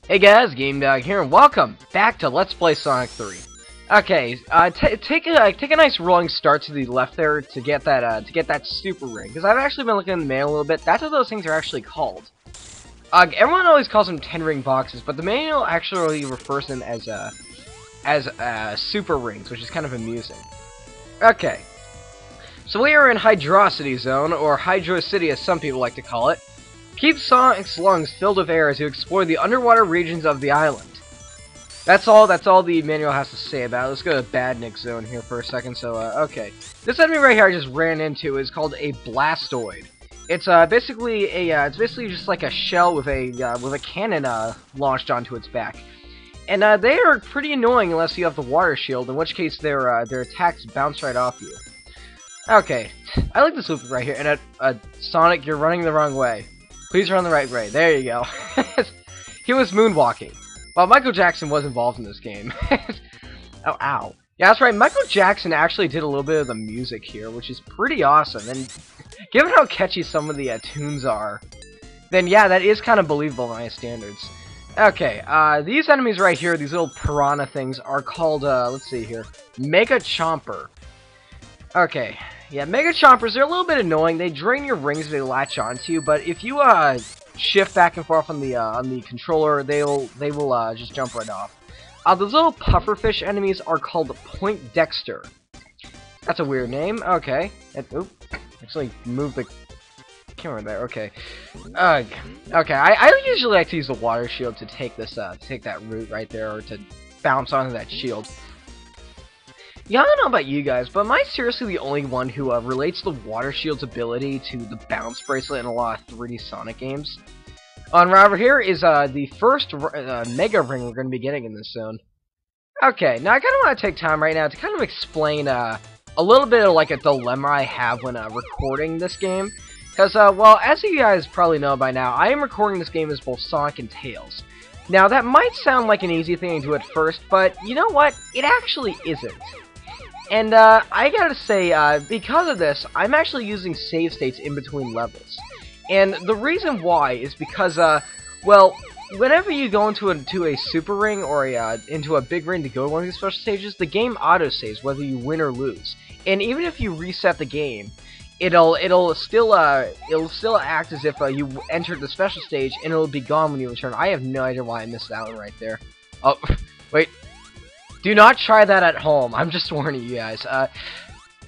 Hey guys, Game Dog here, and welcome back to Let's Play Sonic 3. Okay, take a nice rolling start to the left there to get that super ring, because I've actually been looking in the manual a little bit. That's what those things are actually called. Everyone always calls them 10-ring boxes, but the manual actually refers to them as super rings, which is kind of amusing. Okay, so we are in Hydrocity Zone, or Hydrocity as some people like to call it. Keep Sonic's lungs filled with air as you explore the underwater regions of the island. That's all the manual has to say about it. Let's go to Badnik Zone here for a second. So, okay. This enemy right here I just ran into is called a Blastoid. It's basically just like a shell with a cannon launched onto its back. And they are pretty annoying unless you have the water shield, in which case their attacks bounce right off you. Okay. I like this loop right here. And Sonic, you're running the wrong way. Please run the right way. There you go. He was moonwalking. Well, Michael Jackson was involved in this game. Oh, ow. Yeah, that's right. Michael Jackson actually did a little bit of the music here, which is pretty awesome. And given how catchy some of the tunes are, then yeah, that is kind of believable by my standards. Okay, these enemies right here, these little piranha things, are called, let's see here, Mega Chomper. Okay. Yeah, Mega Chompers, they're a little bit annoying. They drain your rings if they latch onto you, but if you shift back and forth on the controller, they will just jump right off. Those little pufferfish enemies are called Point Dexter. That's a weird name. Okay. Oop. Actually move the camera there. Okay. Okay. I usually like to use the water shield to take that route right there, or to bounce onto that shield. Yeah, I don't know about you guys, but am I seriously the only one who relates the Water Shield's ability to the Bounce Bracelet in a lot of 3D Sonic games? On right over here is the first Mega Ring we're going to be getting in this zone. Okay, now I kind of want to take time right now to kind of explain a little bit of like a dilemma I have when recording this game. Because, well, as you guys probably know by now, I am recording this game as both Sonic and Tails. Now, that might sound like an easy thing to do at first, but you know what? It actually isn't. And, I gotta say, because of this, I'm actually using save states in between levels. And the reason why is because, well, whenever you go into a super ring, or into a big ring to go to one of these special stages, the game autosaves whether you win or lose. And even if you reset the game, it'll still act as if you entered the special stage, and it'll be gone when you return. I have no idea why I missed that one right there. Oh, wait. Do not try that at home. I'm just warning you guys.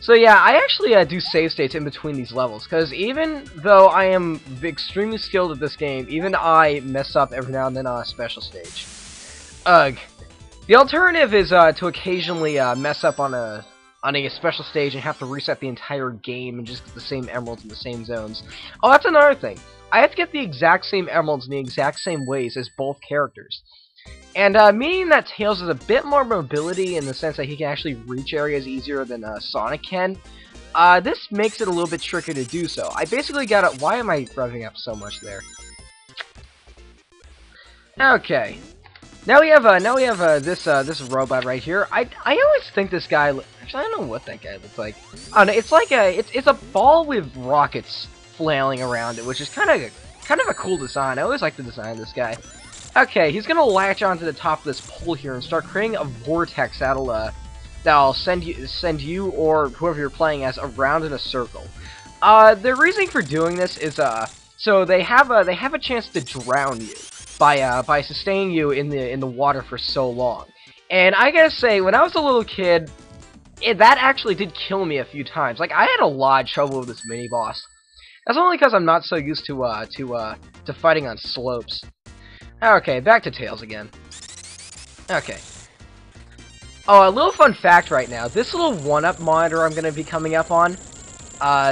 So yeah, I actually do save states in between these levels, because even though I am extremely skilled at this game, even I mess up every now and then on a special stage. Ugh. The alternative is to occasionally mess up on a special stage and have to reset the entire game and just get the same emeralds in the same zones. Oh, that's another thing. I have to get the exact same emeralds in the exact same ways as both characters. And meaning that Tails has a bit more mobility in the sense that he can actually reach areas easier than Sonic can, this makes it a little bit trickier to do so. I basically gotta... Why am I revving up so much there? Okay. Now we have this robot right here. I always think this guy... Actually, I don't know what that guy looks like. Oh, no, it's like it's a ball with rockets flailing around it, which is kind of a cool design. I always like the design of this guy. Okay, he's gonna latch onto the top of this pole here and start creating a vortex that'll send you or whoever you're playing as around in a circle. The reasoning for doing this is so they have a chance to drown you by sustaining you in the water for so long. And I gotta say, when I was a little kid, that actually did kill me a few times. Like, I had a lot of trouble with this mini boss. That's only because I'm not so used to fighting on slopes. Okay, back to Tails again. Okay. Oh, a little fun fact right now. This little 1-up monitor I'm going to be coming up on,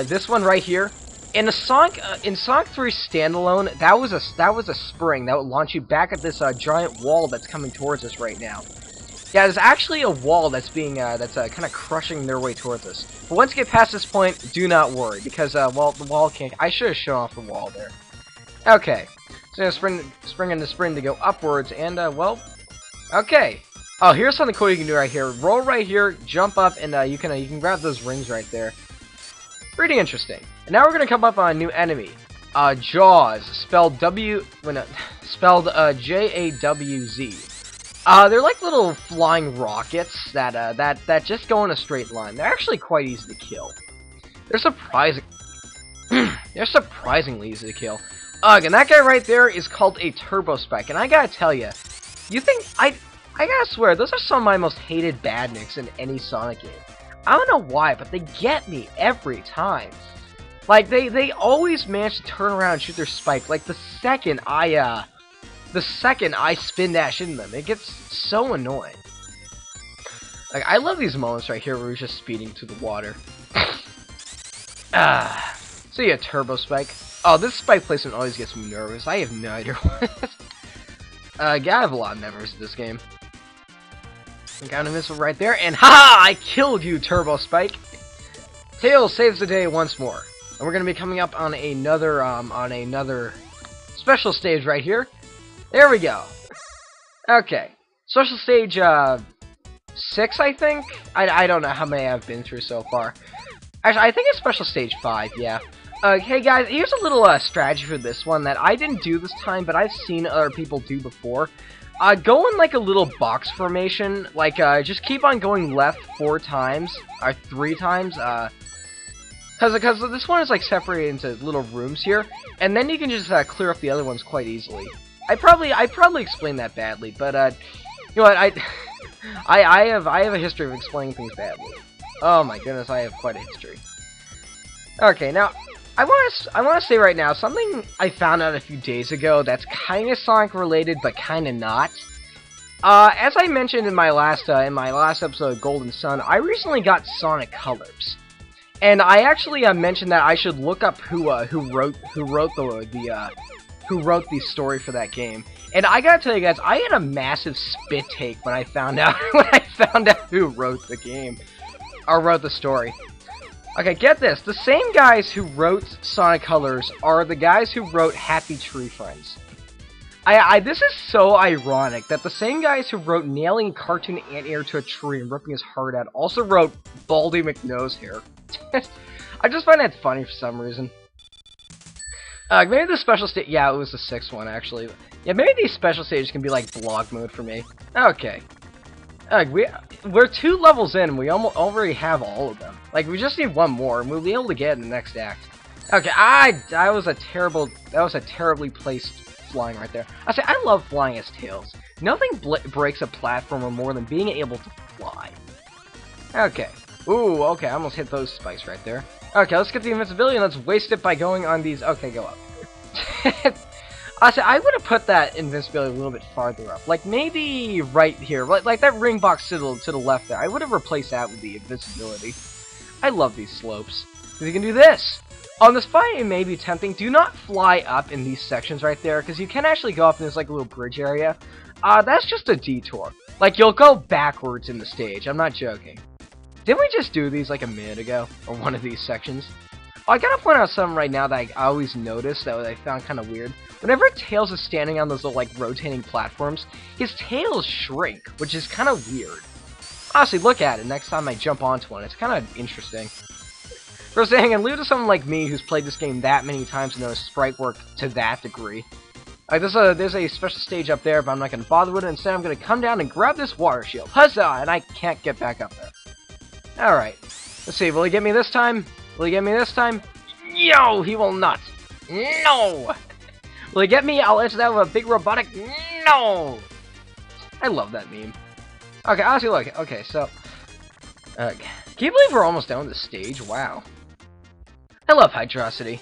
this one right here, in Sonic 3 standalone, that was a spring that would launch you back at this giant wall that's coming towards us right now. Yeah, there's actually a wall that's kind of crushing their way towards us. But once you get past this point, do not worry, because well, the wall can't. I should have shown off the wall there. Okay. So I'm gonna spring into sprint to go upwards, and well, okay. Oh, here's something cool you can do right here. Roll right here, jump up, and you can grab those rings right there. Pretty interesting. And now we're gonna come up on a new enemy. Jaws, spelled spelled J-A-W-Z. They're like little flying rockets that just go in a straight line. They're actually quite easy to kill. They're surprisingly easy to kill. And that guy right there is called a Turbo Spike, and I gotta tell you, I gotta swear, those are some of my most hated badniks in any Sonic game. I don't know why, but they get me every time. Like, they always manage to turn around and shoot their spike. Like, the second I spin dash into them, it gets so annoying. Like, I love these moments right here where we're just speeding through the water. So yeah, Turbo Spike. Oh, this spike placement always gets me nervous. I have no idea what I have a lot of memories of this game. Got an invincible right there, and haha! I killed you, Turbo Spike! Tails saves the day once more. And we're gonna be coming up on another special stage right here. There we go. Okay. Special stage 6, I think? I don't know how many I've been through so far. Actually, I think it's special stage 5, yeah. Hey guys, here's a little strategy for this one that I didn't do this time, but I've seen other people do before. Go in like a little box formation, like just keep on going left 4 times, or 3 times, because this one is like separated into little rooms here, and then you can just clear up the other ones quite easily. I probably explained that badly, but you know what, I have a history of explaining things badly. Oh my goodness, I have quite a history. Okay, now I want to say right now something I found out a few days ago that's kind of Sonic related, but kind of not. As I mentioned in my last episode of Golden Sun, I recently got Sonic Colors, and I actually mentioned that I should look up who wrote the story for that game. And I gotta tell you guys, I had a massive spit take when I found out who wrote the game or wrote the story. Okay, get this. The same guys who wrote Sonic Colors are the guys who wrote Happy Tree Friends. This is so ironic that the same guys who wrote nailing a cartoon anteater to a tree and ripping his heart out also wrote Baldy McNosehair. I just find that funny for some reason. Maybe the special stage... Yeah, it was the 6th one, actually. Yeah, maybe these special stages can be like vlog mode for me. Okay. We're 2 levels in, and we already have all of them. Like, we just need one more, and we'll be able to get in the next act. Okay, that was a terribly placed flying right there. I love flying as Tails. Nothing breaks a platformer more than being able to fly. Okay. Ooh, okay, I almost hit those spikes right there. Okay, let's get the invincibility, and let's waste it by going on these... Okay, go up. I would have put that invincibility a little bit farther up. Like, maybe right here. Like that ring box to the left there. I would have replaced that with the invincibility. I love these slopes. Because you can do this. On the spot, it may be tempting. Do not fly up in these sections right there, because you can actually go up in this, like, little bridge area. That's just a detour. Like, you'll go backwards in the stage. I'm not joking. Didn't we just do these, like, a minute ago? Or one of these sections? Oh, I gotta point out something right now that I always notice that I found kind of weird. Whenever Tails is standing on those little, like, rotating platforms, his tails shrink, which is kind of weird. Honestly, look at it next time I jump onto one. It's kind of interesting. For saying, and leave to someone like me who's played this game that many times and knows sprite work to that degree. There's a special stage up there, but I'm not going to bother with it. Instead, I'm going to come down and grab this water shield. Huzzah! And I can't get back up there. Alright. Let's see, will he get me this time? Will he get me this time? No, he will not. No! Will he get me? I'll answer that with a big robotic no! I love that meme. Okay, honestly, look. Okay, so... can you believe we're almost done with this stage? Wow. I love Hydrocity.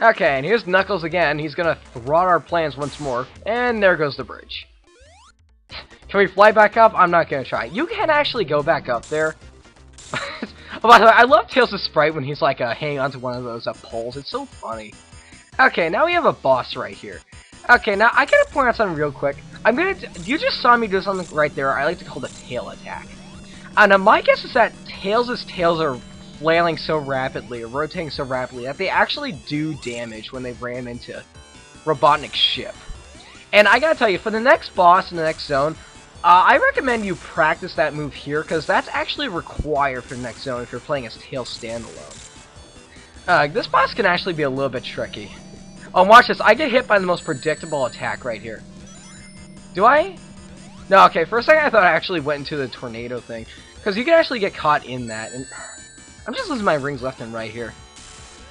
Okay, and here's Knuckles again. He's gonna thwart our plans once more. And there goes the bridge. Can we fly back up? I'm not gonna try. You can actually go back up there. Oh, by the way, I love Tails' sprite when he's like hanging onto one of those poles. It's so funny. Okay, now we have a boss right here. Okay, now I gotta point out something real quick. You just saw me do something right there. I like to call the tail attack. Now my guess is that Tails' tails are flailing so rapidly, or rotating so rapidly, that they actually do damage when they ram into Robotnik's ship. And I gotta tell you, for the next boss in the next zone, I recommend you practice that move here, because that's actually required for the next zone if you're playing as Tails standalone. This boss can actually be a little bit tricky. Oh, watch this. I get hit by the most predictable attack right here. Do I? No, okay. For a second, I thought I actually went into the tornado thing. Because you can actually get caught in that. And I'm just losing my rings left and right here.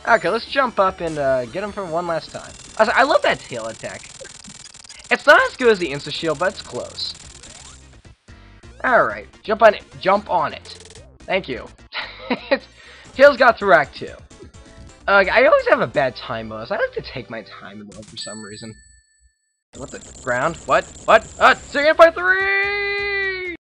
Okay, let's jump up and get him for one last time. I love that tail attack. It's not as good as the insta-shield, but it's close. Alright, jump on it. Jump on it. Thank you. Tails got through Act 2. I always have a bad time bonus. I like to take my time in mode for some reason. What the ground? What? What? Second by 3!